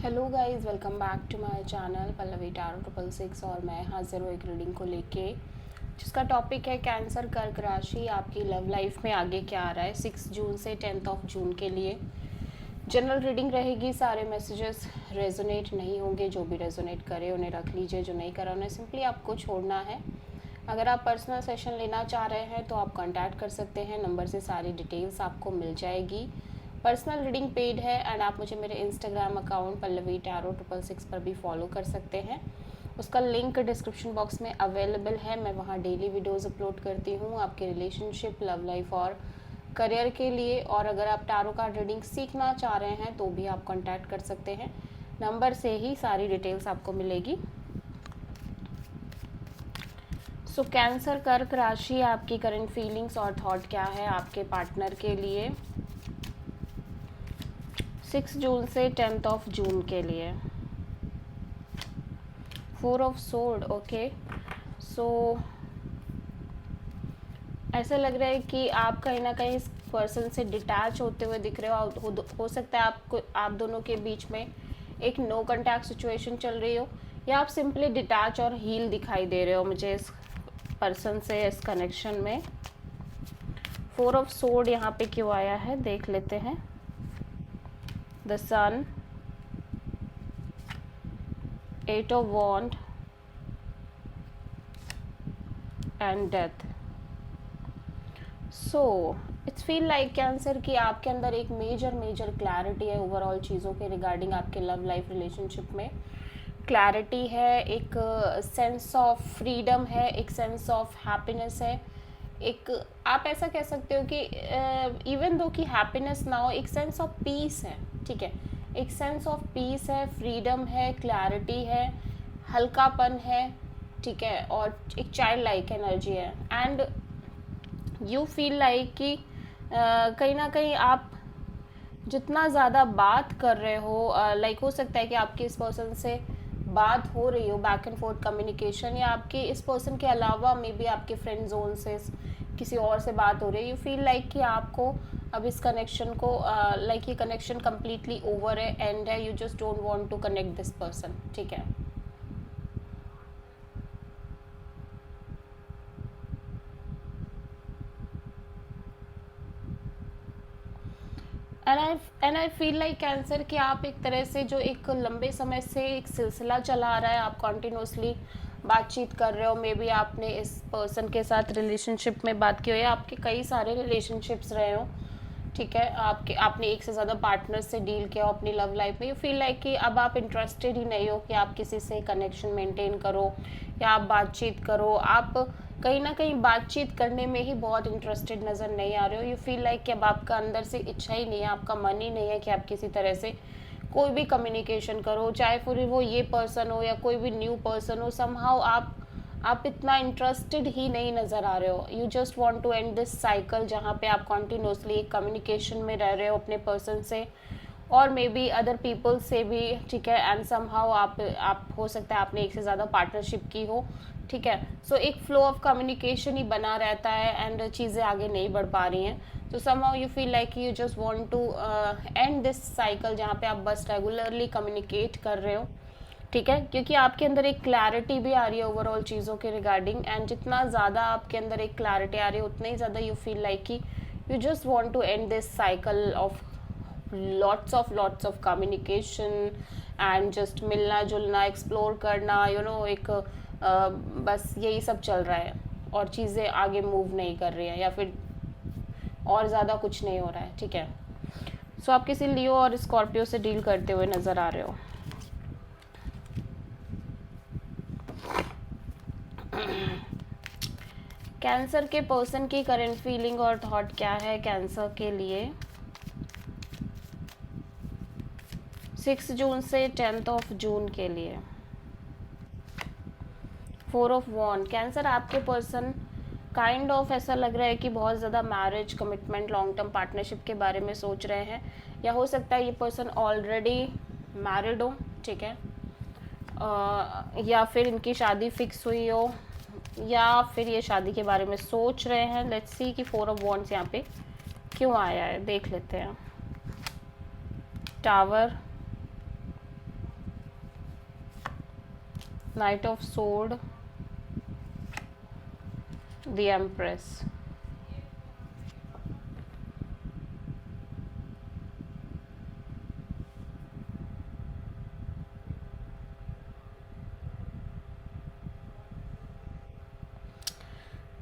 Hello guys, welcome back to my channel Pallavi tarot 666 और मैं हाजिर हूँ एक रीडिंग को लेके जिसका टॉपिक है कैंसर कर्क राशि। आपकी लव लाइफ में आगे क्या आ रहा है 6 जून से 10 जून के लिए। जनरल रीडिंग रहेगी, सारे मैसेजेस रेजोनेट नहीं होंगे। जो भी रेजोनेट करे उन्हें रख लीजिए, जो नहीं करा उन्हें सिंपली आपको छोड़ना है। अगर आप पर्सनल सेशन लेना चाह रहे हैं तो आप कांटेक्ट कर सकते हैं, नंबर से सारी डिटेल्स आपको मिल जाएगी। पर्सनल रीडिंग पेड है एंड आप मुझे मेरे इंस्टाग्राम अकाउंट पल्लवी टैरो 666 पर भी फॉलो कर सकते हैं। उसका लिंक डिस्क्रिप्शन बॉक्स में अवेलेबल है। मैं वहाँ डेली वीडियोस अपलोड करती हूँ आपके रिलेशनशिप, लव लाइफ और करियर के लिए। और अगर आप टैरो कार्ड रीडिंग सीखना चाह रहे हैं तो भी आप कांटेक्ट कर सकते हैं, नंबर से ही सारी डिटेल्स आपको मिलेगी। सो कैंसर कर्क राशि, आपकी करंट फीलिंग्स और थॉट क्या है आपके पार्टनर के लिए 6 जून से 10 जून के लिए। 4 ऑफ सोर्ड, ओके। सो ऐसा लग रहा है कि आप कहीं ना कहीं इस पर्सन से डिटैच होते हुए दिख रहे हो सकता है आपको आप दोनों के बीच में एक नो कॉन्टैक्ट सिचुएशन चल रही हो, या आप सिंपली डिटैच और हील दिखाई दे रहे हो मुझे इस पर्सन से, इस कनेक्शन में। 4 ऑफ सोर्ड यहाँ पे क्यों आया है देख लेते हैं। The sun, 8 of wand and death. So it's feel like Cancer कि आपके अंदर एक मेजर क्लैरिटी है ओवरऑल चीज़ों के रिगार्डिंग आपके लव लाइफ रिलेशनशिप में। क्लैरिटी है, एक सेंस ऑफ फ्रीडम है, एक सेंस ऑफ हैप्पीनेस है। एक आप ऐसा कह सकते हो कि इवन दो कि हैप्पीनेस ना हो, एक सेंस ऑफ पीस है, ठीक है। एक सेंस ऑफ पीस है, फ्रीडम है, क्लैरिटी है, हल्कापन है, ठीक है, और एक चाइल्ड लाइक एनर्जी है। एंड यू फील लाइक कि कहीं ना कहीं आप जितना ज़्यादा बात कर रहे हो, लाइक हो सकता है कि आपके इस पर्सन से बात हो रही हो, बैक एंड फोर्थ कम्युनिकेशन, या आपके इस पर्सन के अलावा मे बी आपके फ्रेंड जोन से किसी और से बात हो रही है। यू फील लाइक कि आपको अब इस कनेक्शन को लाइक ये कनेक्शन कम्प्लीटली ओवर है, एंड है, you just don't want to connect this person, ठीक है। And I feel like Cancer कि आप एक तरह से जो एक लंबे समय से एक सिलसिला चला आ रहा है, आप कॉन्टिन्यूसली बातचीत कर रहे हो, मे बी आपने इस पर्सन के साथ रिलेशनशिप में बात की हो, या आपके कई सारे रिलेशनशिप्स रहे हो, ठीक है। आपने एक से ज़्यादा पार्टनर्स से डील किया हो अपनी लव लाइफ में। यू फील लाइक कि अब आप इंटरेस्टेड ही नहीं हो कि आप किसी से कनेक्शन मेंटेन करो या आप बातचीत करो। आप कहीं ना कहीं बातचीत करने में ही बहुत इंटरेस्टेड नज़र नहीं आ रहे हो। यू फील लाइक कि अब आपका अंदर से इच्छा ही नहीं है, आपका मन ही नहीं है कि आप किसी तरह से कोई भी कम्युनिकेशन करो, चाहे फिर वो ये पर्सन हो या कोई भी न्यू पर्सन हो। समहाउ आप इतना इंटरेस्टेड ही नहीं नज़र आ रहे हो। You just want to end this cycle जहाँ पे आप कॉन्टिन्यूसली एक कम्युनिकेशन में रह रहे हो अपने पर्सन से और मे बी अदर पीपल से भी, ठीक है। एंड समहाउ आप हो सकता है आपने एक से ज़्यादा पार्टनरशिप की हो, ठीक है। सो एक फ्लो ऑफ कम्युनिकेशन ही बना रहता है एंड चीज़ें आगे नहीं बढ़ पा रही हैं। तो somehow you feel like you just want to end this cycle जहाँ पे आप बस रेगुलरली कम्युनिकेट कर रहे हो, ठीक है। क्योंकि आपके अंदर एक क्लैरिटी भी आ रही है ओवरऑल चीज़ों के रिगार्डिंग, एंड जितना ज़्यादा आपके अंदर एक क्लैरिटी आ रही है उतना ही ज़्यादा यू फील लाइक कि you just want to end this cycle of lots of communication and just मिलना जुलना, एक्सप्लोर करना, यू नो, एक बस यही सब चल रहा है और चीज़ें आगे मूव नहीं कर रही हैं या फिर और ज़्यादा कुछ नहीं हो रहा है, ठीक है। सो आप किसी लियो और स्कॉर्पियो से डील करते हुए नज़र आ रहे हो। कैंसर के पर्सन की करंट फीलिंग और थॉट क्या है कैंसर के लिए 6 जून से 10 जून के लिए। 4 ऑफ वॉन्ड, कैंसर आपके पर्सन काइंड ऑफ ऐसा लग रहा है कि बहुत ज़्यादा marriage, commitment, long term partnership के बारे में सोच रहे हैं, या हो सकता है ये पर्सन ऑलरेडी मैरिड हो, ठीक है, या फिर इनकी शादी फिक्स हुई हो, या फिर ये शादी के बारे में सोच रहे हैं। लेट्स सी कि 4 ऑफ वॉन्ड्स यहाँ पे क्यों आया है, देख लेते हैं। Tower, knight of sword, the empress.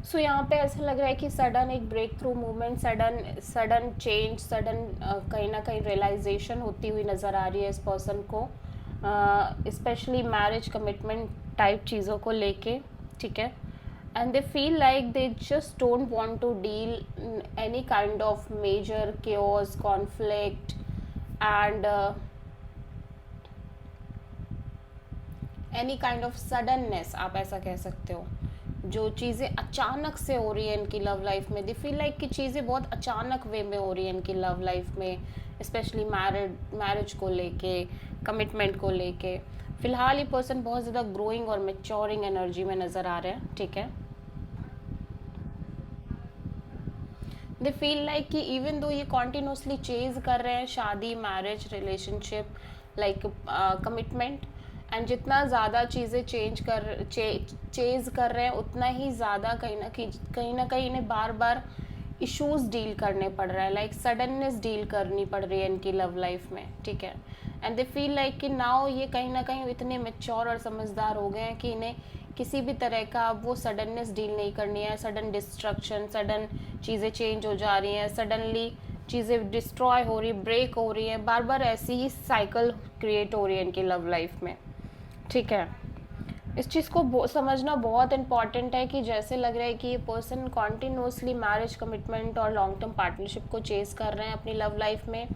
So यहाँ पे ऐसा लग रहा है कि सडन एक break through movement, sudden sudden change, sudden कहीं ना कहीं रियलाइजेशन होती हुई नज़र आ रही है इस पर्सन को, स्पेशली मैरिज कमिटमेंट टाइप चीज़ों को लेके, ठीक है। And they feel like they just don't want to deal any kind of major chaos, conflict and any kind of suddenness, आप ऐसा कह सकते हो। जो चीज़ें अचानक से हो रही है इनकी लव लाइफ में, दे फील लाइक कि चीज़ें बहुत अचानक वे में हो रही है इनकी लव लाइफ में, स्पेशली मैरिज को लेके, कमिटमेंट को लेके। फिलहाल ये पर्सन बहुत ज़्यादा ग्रोइंग और मेच्योरिंग एनर्जी में नज़र आ रहे हैं, ठीक है। दे फील लाइक कि इवन दो ये कॉन्टिन्यूसली चेज कर रहे हैं शादी, marriage, relationship, like commitment, and जितना ज़्यादा चीज़ें चेज कर रहे हैं उतना ही ज़्यादा कहीं ना कहीं इन्हें बार बार इश्यूज डील करने पड़ रहा है, लाइक सडननेस डील करनी पड़ रही है इनकी लव लाइफ में, ठीक है। एंड दे फील लाइक कि नाउ ये कहीं ना कहीं इतने मेच्योर और समझदार हो गए हैं कि इन्हें किसी भी तरह का वो सडननेस डील नहीं करनी है, सडन डिस्ट्रक्शन, सडन चीज़ें चेंज हो जा रही हैं, सडनली चीज़ें डिस्ट्रॉय हो रही, ब्रेक हो रही है, बार बार ऐसी ही साइकिल क्रिएट हो रही है इनकी लव लाइफ में, ठीक है। इस चीज़ को समझना बहुत इंपॉर्टेंट है कि जैसे लग रहा है कि ये पर्सन कॉन्टिन्यूसली मैरिज, कमिटमेंट और लॉन्ग टर्म पार्टनरशिप को चेज कर रहे हैं अपनी लव लाइफ में,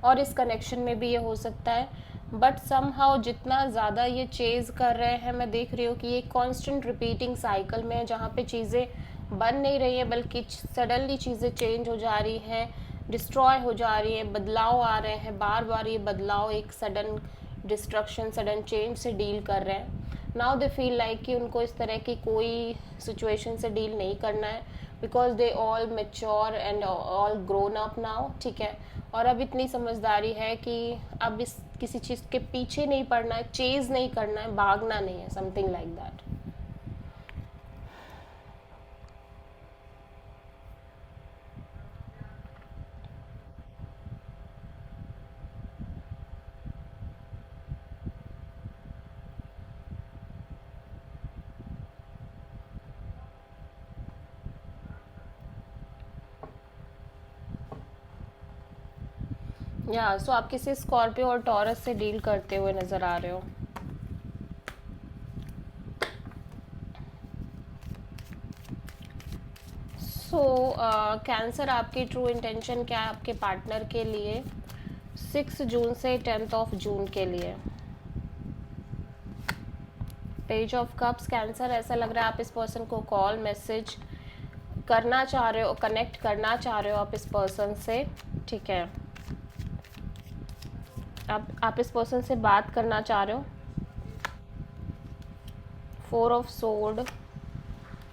और इस कनेक्शन में भी ये हो सकता है। बट समहाउ जितना ज़्यादा ये चेज कर रहे हैं, मैं देख रही हूँ कि ये कॉन्स्टेंट रिपीटिंग साइकिल में है जहाँ पे चीज़ें बन नहीं रही हैं बल्कि सडनली चीज़ें चेंज हो जा रही हैं, डिस्ट्रॉय हो जा रही हैं, बदलाव आ रहे हैं, बार बार ये बदलाव एक सडन डिस्ट्रक्शन, सडन चेंज से डील कर रहे हैं। नाउ दे फील लाइक कि उनको इस तरह की कोई सिचुएशन से डील नहीं करना है, because they all mature and all grown up now, ठीक है। और अब इतनी समझदारी है कि अब इस किसी चीज़ के पीछे नहीं पड़ना है, चेज नहीं करना है, भागना नहीं है, समथिंग लाइक दैट। या सो आप किसी स्कॉर्पियो और टॉरस से डील करते हुए नज़र आ रहे हो। सो कैंसर, आपकी ट्रू इंटेंशन क्या है आपके पार्टनर के लिए 6 जून से 10 ऑफ जून के लिए? पेज ऑफ कप्स, कैंसर, ऐसा लग रहा है आप इस पर्सन को कॉल, मैसेज करना चाह रहे हो, कनेक्ट करना चाह रहे हो आप इस पर्सन से, ठीक है। आप इस पर्सन से बात करना चाह रहे हो। 4 of sword,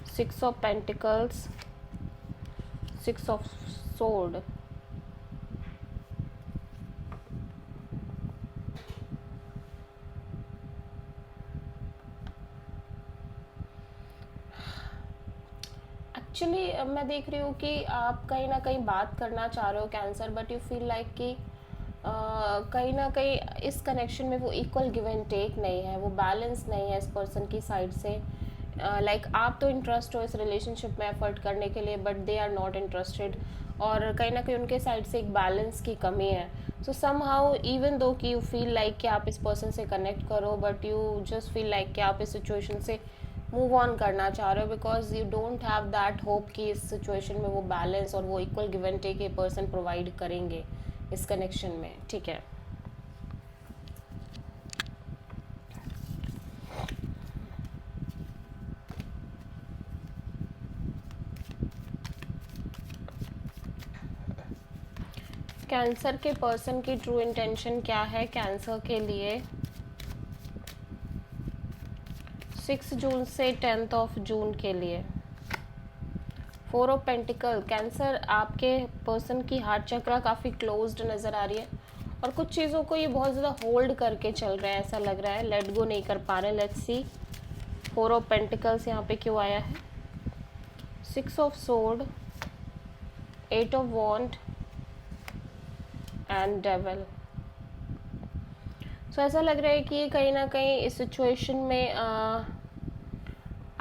6 of pentacles, 6 of sword, actually मैं देख रही हूँ कि आप कहीं ना कहीं बात करना चाह रहे हो cancer, but you feel like कि कहीं ना कहीं इस कनेक्शन में वो इक्वल गिव एंड टेक नहीं है, वो बैलेंस नहीं है इस पर्सन की साइड से। लाइक आप तो इंटरेस्ट हो इस रिलेशनशिप में एफर्ट करने के लिए, but they are not interested, और कहीं ना कहीं उनके साइड से एक बैलेंस की कमी है। सो सम हाउ इवन दो कि यू फील लाइक कि आप इस पर्सन से कनेक्ट करो, but you just feel like कि आप इस सिचुएशन से मूव ऑन करना चाह रहे हो, because you don't have that hope कि इस सिचुएशन में वो बैलेंस और वो इक्वल गिव एंड टेक ये पर्सन प्रोवाइड करेंगे इस कनेक्शन में, ठीक है। कैंसर के पर्सन की ट्रू इंटेंशन क्या है कैंसर के लिए 6 जून से 10 ऑफ जून के लिए? 4 ऑफ पेंटिकल, कैंसर, आपके पर्सन की हार्ट चक्रा काफ़ी क्लोज्ड नज़र आ रही है, और कुछ चीज़ों को ये बहुत ज़्यादा होल्ड करके चल रहा है, ऐसा लग रहा है, लेट गो नहीं कर पा रहे। लेट्स सी 4 ऑफ पेंटिकल्स यहाँ पे क्यों आया है, 6 of sword, 8 of wand and devil. So ऐसा लग रहा है कि ये कहीं ना कहीं इस सिचुएशन में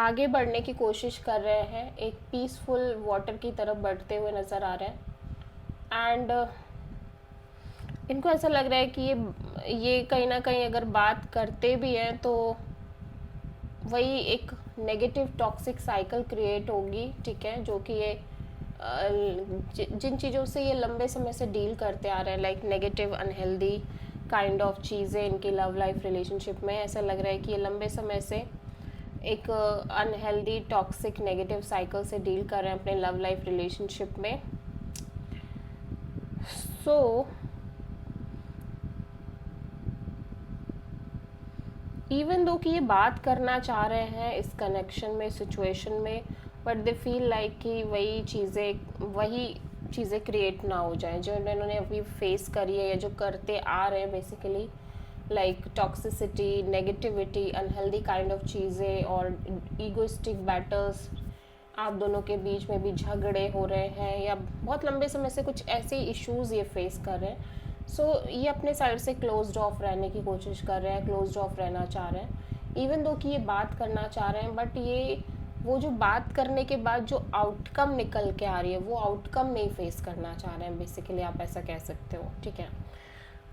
आगे बढ़ने की कोशिश कर रहे हैं, एक पीसफुल वाटर की तरफ बढ़ते हुए नज़र आ रहे हैं। एंड इनको ऐसा लग रहा है कि ये कहीं ना कहीं अगर बात करते भी हैं तो वही एक नेगेटिव टॉक्सिक साइकिल क्रिएट होगी, ठीक है, जो कि ये जिन चीज़ों से ये लंबे समय से डील करते आ रहे हैं, like negative unhealthy kind of चीज़ें इनकी लव लाइफ रिलेशनशिप में, ऐसा लग रहा है कि ये लंबे समय से एक अनहेल्दी टॉक्सिक नेगेटिव साइकिल से डील कर रहे हैं अपने लव लाइफ रिलेशनशिप में। सो इवन दो कि ये बात करना चाह रहे हैं इस कनेक्शन में, सिचुएशन में, बट दे फील लाइक कि वही चीज़ें क्रिएट ना हो जाए जो इन्होंने अभी फेस करी है या जो करते आ रहे हैं, basically like toxicity, negativity, unhealthy kind of चीज़ें और ईगोइस्टिक बैटल्स, आप दोनों के बीच में भी झगड़े हो रहे हैं या बहुत लंबे समय से कुछ ऐसे इश्यूज़ ये फेस कर रहे हैं। सो ये अपने साइड से क्लोज्ड ऑफ रहने की कोशिश कर रहे हैं, क्लोज्ड ऑफ रहना चाह रहे हैं, इवन दो कि ये बात करना चाह रहे हैं, बट ये वो जो बात करने के बाद जो आउटकम निकल के आ रही है वो आउटकम नहीं फेस करना चाह रहे हैं, बेसिकली आप ऐसा कह सकते हो, ठीक है।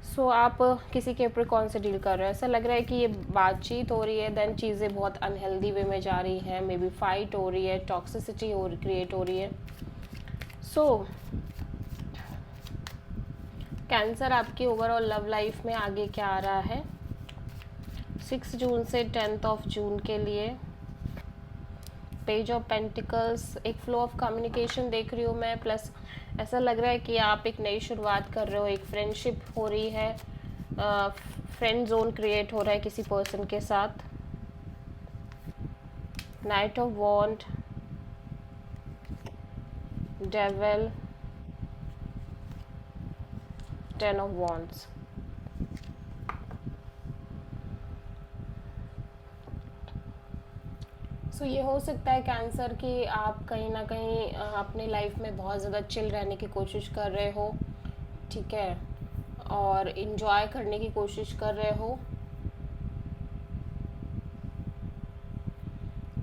सो आप किसी कैप्रिकॉर्न से डील कर रहे हो, ऐसा लग रहा है कि ये बातचीत हो रही है, देन चीज़ें बहुत अनहेल्दी वे में जा रही हैं, मे बी फाइट हो रही है, टॉक्सिसिटी क्रिएट हो रही है। सो कैंसर आपकी ओवरऑल लव लाइफ में आगे क्या आ रहा है 6 जून से 10 ऑफ जून के लिए। पेज ऑफ पेंटिकल्स, एक फ्लो ऑफ कम्युनिकेशन देख रही हूँ मैं, प्लस ऐसा लग रहा है कि आप एक नई शुरुआत कर रहे हो, एक फ्रेंडशिप हो रही है, फ्रेंड जोन क्रिएट हो रहा है किसी पर्सन के साथ। Knight of wand, devil, 10 of wands. So ये हो सकता है कैंसर कि आप कहीं ना कहीं अपने लाइफ में बहुत ज़्यादा चिल रहने की कोशिश कर रहे हो, ठीक है, और इन्जॉय करने की कोशिश कर रहे हो,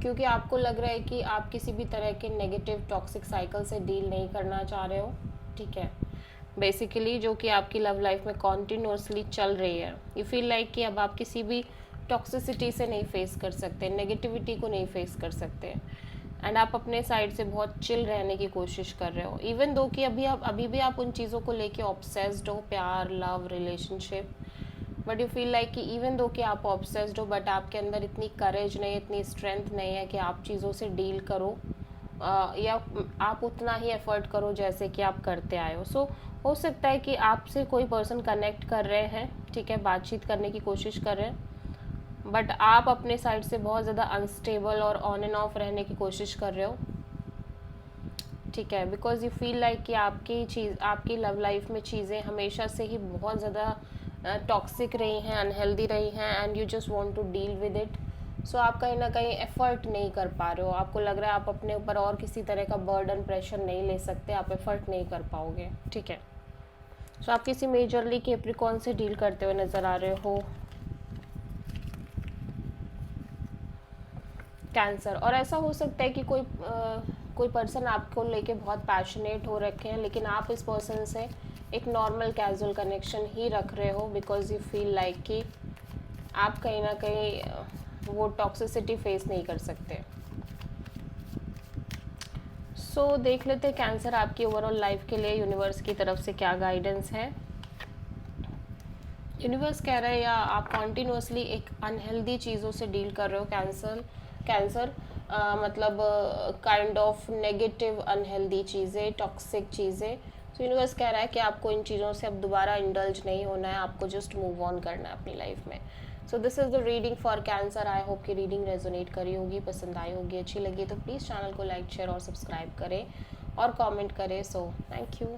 क्योंकि आपको लग रहा है कि आप किसी भी तरह के नेगेटिव टॉक्सिक साइकिल से डील नहीं करना चाह रहे हो, ठीक है, बेसिकली जो कि आपकी लव लाइफ में कॉन्टिन्यूसली चल रही है। यू फील लाइक कि अब आप किसी भी टॉक्सिसिटी से नहीं फेस कर सकते, नेगेटिविटी को नहीं फेस कर सकते, एंड आप अपने साइड से बहुत चिल रहने की कोशिश कर रहे हो, इवन दो कि अभी भी आप उन चीज़ों को लेके ऑब्सेस्ड हो, प्यार, love, relationship, but you feel like कि इवन दो कि आप ऑब्सेस्ड हो, बट आपके अंदर इतनी करेज नहीं है, इतनी स्ट्रेंथ नहीं है कि आप चीज़ों से डील करो या आप उतना ही एफर्ट करो जैसे कि आप करते आए हो। सो हो सकता है कि आपसे कोई पर्सन कनेक्ट कर रहे हैं, ठीक है, बातचीत करने की कोशिश कर रहे हैं, बट आप अपने साइड से बहुत ज़्यादा अनस्टेबल और ऑन एंड ऑफ रहने की कोशिश कर रहे हो, ठीक है, बिकॉज यू फील लाइक कि आपकी लव लाइफ में चीज़ें हमेशा से ही बहुत ज़्यादा टॉक्सिक रही हैं, अनहेल्दी रही हैं, and you just want to deal with it. So आप कहीं ना कहीं एफर्ट नहीं कर पा रहे हो, आपको लग रहा है आप अपने ऊपर और किसी तरह का बर्डन, प्रेशर नहीं ले सकते, आप एफर्ट नहीं कर पाओगे, ठीक है। सो आप किसी मेजरली कैप्रिकॉर्न से डील करते हुए नज़र आ रहे हो, कैंसर, और ऐसा हो सकता है कि कोई पर्सन आपको लेके बहुत पैशनेट हो रखे हैं, लेकिन आप इस पर्सन से एक नॉर्मल कैजुअल कनेक्शन ही रख रहे हो, बिकॉज यू फील लाइक कि आप कहीं ना कहीं वो टॉक्सिसिटी फेस नहीं कर सकते। सो देख लेते हैं कैंसर आपकी ओवरऑल लाइफ के लिए यूनिवर्स की तरफ से क्या गाइडेंस है। यूनिवर्स कह रहा है या आप कॉन्टिन्यूसली एक अनहेल्दी चीज़ों से डील कर रहे हो कैंसर, मतलब काइंड ऑफ नेगेटिव अनहेल्दी चीज़ें, टॉक्सिक चीज़ें। तो यूनिवर्स कह रहा है कि आपको इन चीज़ों से अब दोबारा इंडल्ज नहीं होना है, आपको जस्ट मूव ऑन करना है अपनी लाइफ में। So this is the reading for cancer. I hope कि रीडिंग रेजोनेट करी होगी, पसंद आई होगी, अच्छी लगी तो प्लीज़ चैनल को लाइक, शेयर और सब्सक्राइब करें और कमेंट करें। So thank you.